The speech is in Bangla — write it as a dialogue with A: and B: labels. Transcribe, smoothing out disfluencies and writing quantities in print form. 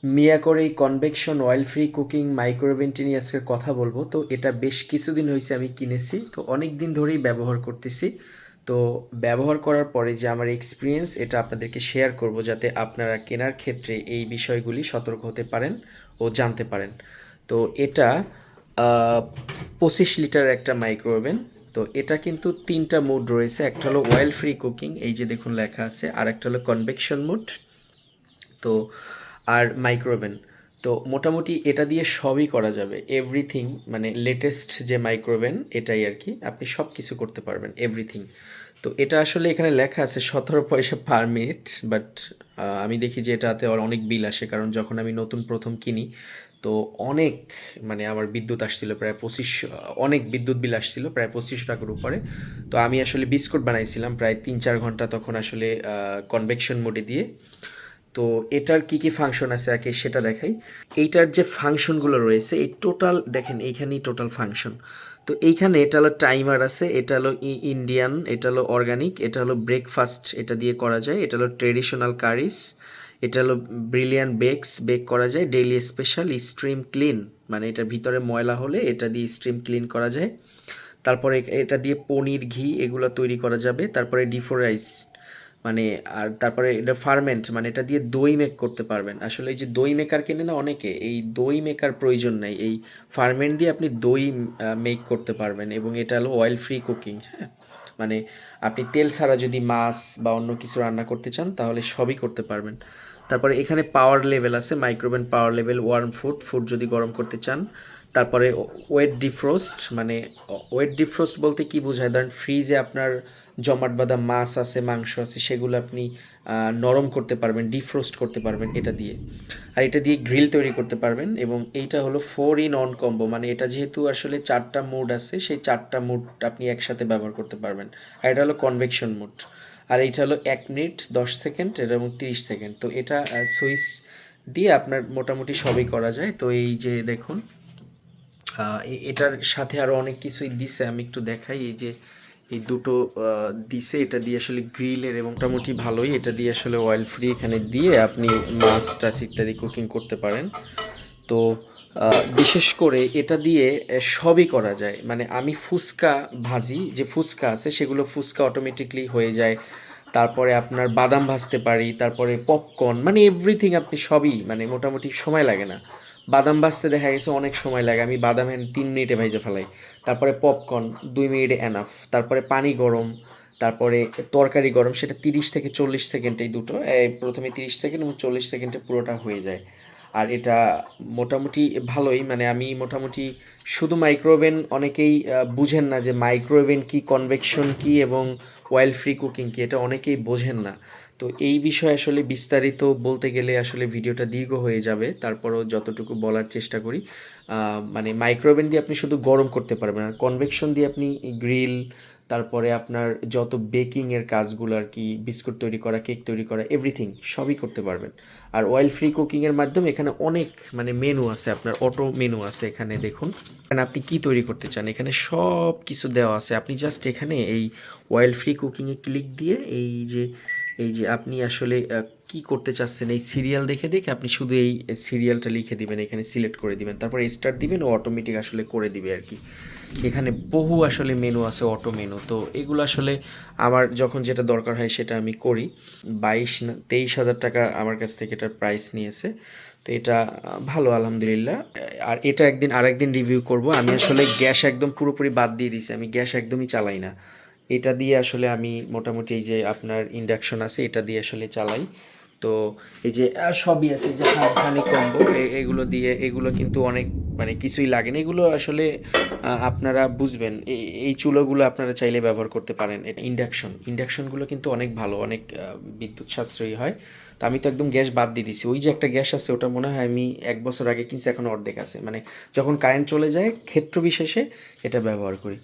A: মিয়াকোর এই কনভেকশন অয়েল ফ্রি কুকিং মাইক্রোওভেনটি নিয়ে আজকে কথা বলবো। তো এটা বেশ কিছুদিন হয়েছে আমি কিনেছি, তো অনেক দিন ধরেই ব্যবহার করতেছি। তো ব্যবহার করার পরে যে আমার এক্সপিরিয়েন্স এটা আপনাদেরকে শেয়ার করব, যাতে আপনারা কেনার ক্ষেত্রে এই বিষয়গুলি সতর্ক হতে পারেন ও জানতে পারেন। তো এটা 25 লিটার একটা মাইক্রোওভেন। তো এটা কিন্তু তিনটা মোড রয়েছে, একটা হলো অয়েল ফ্রি কুকিং, এই যে দেখুন লেখা আছে, আর একটা হলো কনভেকশন মোড, তো আর মাইক্রোওভেন। তো মোটামুটি এটা দিয়ে সবই করা যাবে, এভরিথিং, মানে লেটেস্ট যে মাইক্রোওভেন এটাই আর কি, আপনি সব কিছু করতে পারবেন, এভরিথিং। তো এটা আসলে এখানে লেখা আছে 17 পয়সা পার মিনিট, বাট আমি দেখি যে এটাতে অনেক বিল আসে, কারণ যখন আমি নতুন প্রথম কিনি তো অনেক, মানে আমার বিদ্যুৎ আসছিল প্রায় অনেক বিদ্যুৎ বিল আসছিল প্রায় 2500 টাকার উপরে। তো আমি আসলে বিস্কুট বানাইছিলাম প্রায় 3-4 ঘন্টা তখন আসলে কনভেকশন মোডে দিয়ে। তো এটার কি কি ফাংশন আছে আগে সেটা দেখাই। এইটার যে ফাংশনগুলো রয়েছে এই টোটাল দেখেন, এইখানেই টোটাল ফাংশন। তো এইখানে এটা হলো টাইমার আছে, এটা হলো ইন্ডিয়ান, এটা হলো অর্গানিক, এটা হলো ব্রেকফাস্ট, এটা দিয়ে করা যায়, এটা হলো ট্রেডিশনাল কারিস, এটা হলো ব্রিলিয়ান্ট বেক করা যায়, ডেইলি স্পেশাল, স্ট্রিম ক্লিন, মানে এটার ভিতরে ময়লা হলে এটা দিয়ে স্ট্রিম ক্লিন করা যায়। তারপরে এটা দিয়ে পনির, ঘি এগুলো তৈরি করা যাবে। তারপরে ডিফোরাইস, মানে, আর তারপরে এটা ফার্মেন্ট, মানে এটা দিয়ে দই মেক করতে পারবেন। আসলে এই যে দই মেকার কেনে না অনেকে, এই দই মেকার প্রয়োজন নাই, এই ফার্মেন্ট দিয়ে আপনি দই মেক করতে পারবেন। এবং এটা হলো অয়েল ফ্রি কুকিং, হ্যাঁ, মানে আপনি তেল ছাড়া যদি মাছ বা অন্য কিছু রান্না করতে চান তাহলে সবই করতে পারবেন। তারপরে এখানে পাওয়ার লেভেল আছে, microwave power level, warm food যদি গরম করতে চান। তারপরে ওয়েট ডিফ্রোস্ট, মানে ওয়েট ডিফ্রোস্ট বলতে কি বোঝায়, ধরেন ফ্রিজে আপনার জমাট বাঁধা মাছ আছে, মাংস আছে, সেগুলো আপনি নরম করতে পারবেন, ডিফ্রোস্ট করতে পারবেন এটা দিয়ে। আর এটা দিয়ে গ্রিল তৈরি করতে পারবেন। এবং এইটা হলো 4 in 1 কম্বো, মানে এটা যেহেতু আসলে 4টা মুড আছে, সেই 4টা মুড আপনি একসাথে ব্যবহার করতে পারবেন। আর এটা হলো কনভেকশন মুড। আর এইটা হলো 1 মিনিট 10 সেকেন্ড এবং 30 সেকেন্ড। তো এটা সুইচ দিয়ে আপনার মোটামুটি সবই করা যায়। তো এই যে দেখুন, এটার সাথে আরও অনেক কিছুই দিছে, আমি একটু দেখাই। এই যে এই দুটো দিছে, এটা দিয়ে আসলে গ্রিলের, এবং মোটামুটি ভালোই, এটা দিয়ে আসলে অয়েল ফ্রি এখানে দিয়ে আপনি মাছ টাছ ইত্যাদি কুকিং করতে পারেন। তো বিশেষ করে এটা দিয়ে সবই করা যায়, মানে আমি ফুচকা ভাজি, যে ফুচকা আছে সেগুলো ফুচকা অটোমেটিকলি হয়ে যায়। তারপরে আপনার বাদাম ভাজতে পারি, তারপরে পপকর্ন, মানে এভরিথিং আপনি সবই, মানে মোটামুটি সময় লাগে না। বাদাম ভাজতে দেখা গেছে অনেক সময় লাগে, আমি বাদাম 3 মিনিটে ভাইজে ফেলাই। তারপরে পপকর্ন 2 মিনিটে এনাফ। তারপরে পানি গরম, তারপরে তরকারি গরম, সেটা 30 থেকে 40 সেকেন্ড, এই দুটো, প্রথমে 30 সেকেন্ড এবং 40 সেকেন্ডে পুরোটা হয়ে যায়। আর এটা মোটামুটি ভালোই, মানে আমি মোটামুটি, শুধু মাইক্রোওভেন অনেকেই বুঝেন না যে মাইক্রোওভেন কি, কনভেকশন কি এবং অয়েল ফ্রি কুকিং কি, এটা অনেকেই বোঝেন না। তো এই বিষয়ে আসলে বিস্তারিত বলতে গেলে আসলে ভিডিওটা দীর্ঘ হয়ে যাবে, তারপরও যতটুকু বলার চেষ্টা করি। মানে মাইক্রোওভেন দিয়ে আপনি শুধু গরম করতে পারবেন, আর কনভেকশন দিয়ে আপনি গ্রিল, তারপরে আপনার যত বেকিংয়ের কাজগুলো আর কি, বিস্কুট তৈরি করা, কেক তৈরি করা, এভরিথিং সবই করতে পারবেন। আর অয়েল ফ্রি কুকিংয়ের মাধ্যমে এখানে অনেক, মানে মেনু আছে, আপনার অটো মেনু আছে এখানে দেখুন। মানে আপনি কি তৈরি করতে চান এখানে সব কিছু দেওয়া আছে, আপনি জাস্ট এখানে এই অয়েল ফ্রি কুকিংয়ে ক্লিক দিয়ে এই যে আপনি আসলে কি করতে চাচ্ছেন এই সিরিয়াল দেখে দেখে আপনি শুধু এই সিরিয়ালটা লিখে দিবেন, এখানে সিলেক্ট করে দিবেন, তারপর স্টার্ট দিবেন, ও অটোমেটিক আসলে করে দিবে আর কি। এখানে বহু আসলে মেনু আছে, অটো মেনু। তো এগুলো আসলে আমার যখন যেটা দরকার হয় সেটা আমি করি। 22 না 23 হাজার টাকা আমার কাছ থেকে এটার প্রাইস নিয়েছে। তো এটা ভালো, আলহামদুলিল্লাহ। আর এটা আরেকদিন রিভিউ করব। আমি আসলে গ্যাস একদম পুরোপুরি বাদ দিয়ে দিয়েছি, আমি গ্যাস একদমই চালাই না। এটা দিয়ে আসলে আমি মোটামুটি, এই যে আপনার ইন্ডাকশন আছে এটা দিয়ে আসলে চালাই। তো এই যে সবই আছে, যে হানি কম্বো, এগুলো দিয়ে, এগুলো কিন্তু অনেক, মানে কিছুই লাগে না, এগুলো আসলে আপনারা বুঝবেন। এই চুলোগুলো আপনারা চাইলে ব্যবহার করতে পারেন। এটা ইন্ডাকশনগুলো কিন্তু অনেক ভালো, অনেক বিদ্যুৎ সাশ্রয়ী হয়। তো আমি তো একদম গ্যাস বাদ দিয়ে দিছি, ওই যে একটা গ্যাস আছে ওটা মনে হয় আমি 1 বছর আগে কিনছি, এখন অর্ধেক আছে, মানে যখন কারেন্ট চলে যায় ক্ষেত্র বিশেষে এটা ব্যবহার করি।